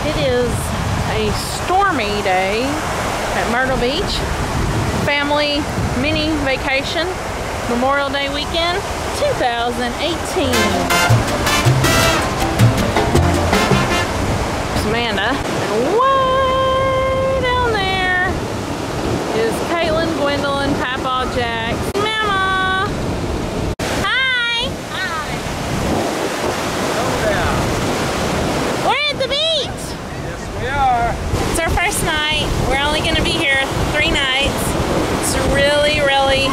It is a stormy day at Myrtle Beach. Family mini vacation, Memorial Day weekend 2018. There's Amanda. And way down there is Caitlin, Gwendolyn, Papa, Jack, Mama. Hi. Hi. We're at the beach. Yes, we are. It's our first night. We're only going to be here 3 nights. It's really, really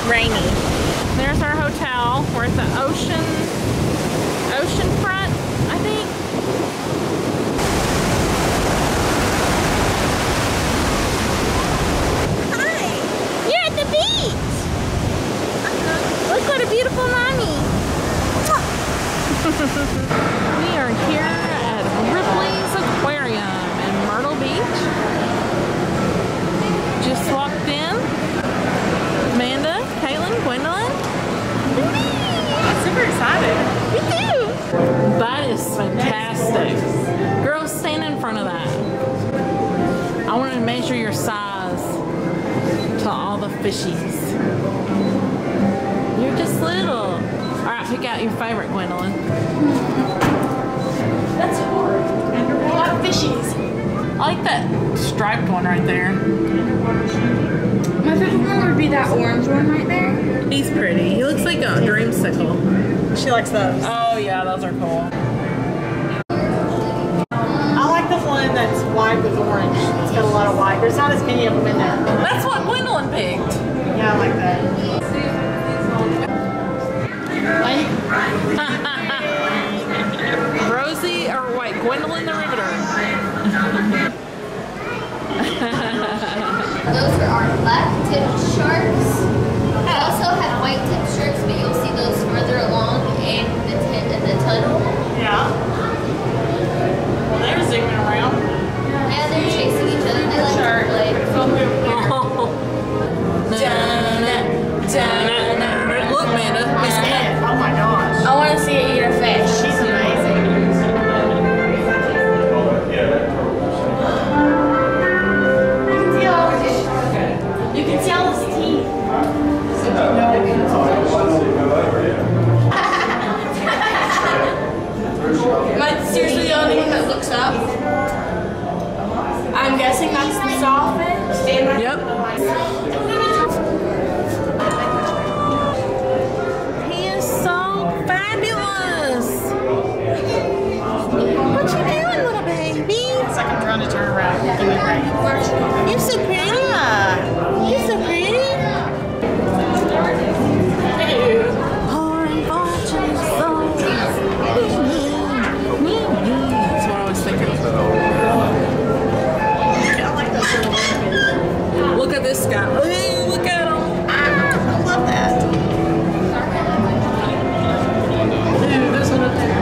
rainy. There's our hotel. We're at the ocean front, I think. Hi! You're at the beach! Look what a beautiful mommy! We are here at Ripley's Aquarium in Myrtle Beach. Just walked in. Amanda, Caitlin, Gwendolyn. I'm super excited. Me too. That is fantastic. Girl, stand in front of that. I wanted to measure your size to all the fishies. You're just little. All right, pick out your favorite, Gwendolyn. That's hard. A lot of fishies. I like that striped one right there. My favorite one would be that orange one right there. He's pretty. He looks like a dreamsicle. She likes those. Oh yeah, those are cool. I like the one that's white with orange. It's got a lot of white. There's not as many of them in there. That's what Gwendolyn picked. Yeah, I like that. Rosie, or wait, Gwendolyn the Riveter. Those are our black-tipped sharks. We also have white-tipped sharks, but you'll see those further along in the tunnel. Yeah. Well, they're zooming around. Yeah, they're chasing each other. They like to play. Look, Amanda. Miss Cat. Oh my gosh. I want to see it eat a fish. She's amazing. You can tell his teeth. Am I seriously the only one that looks up? I'm guessing that's the sawfish. Yep. He is so fabulous. What you doing, little baby? It's like I'm trying to turn around. Give me a break. You're so pretty. You're so pretty. Pouring fortune songs. That's what I was thinking. Look at this guy. Hey, look at him. I love that. Dude, this one up there.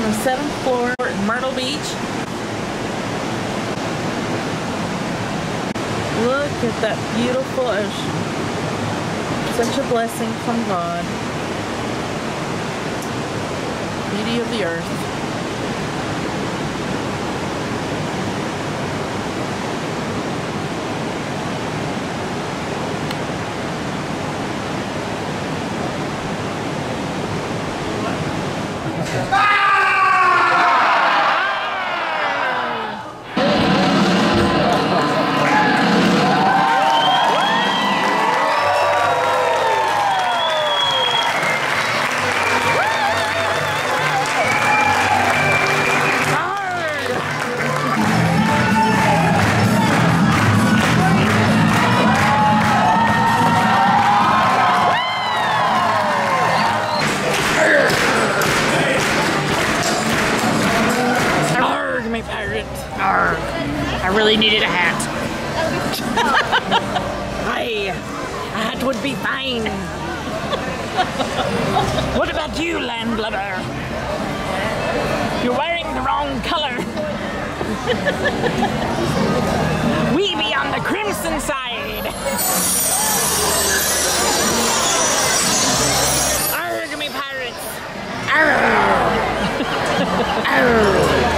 the 7th floor in Myrtle Beach. Look at that beautiful ocean. Such a blessing from God. Beauty of the earth. I really needed a hat. Hi, a hat would be fine. What about you, landlubber? You're wearing the wrong color. We be on the crimson side. Arrgh, me pirates. Arrgh. Arrgh.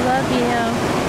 Love you.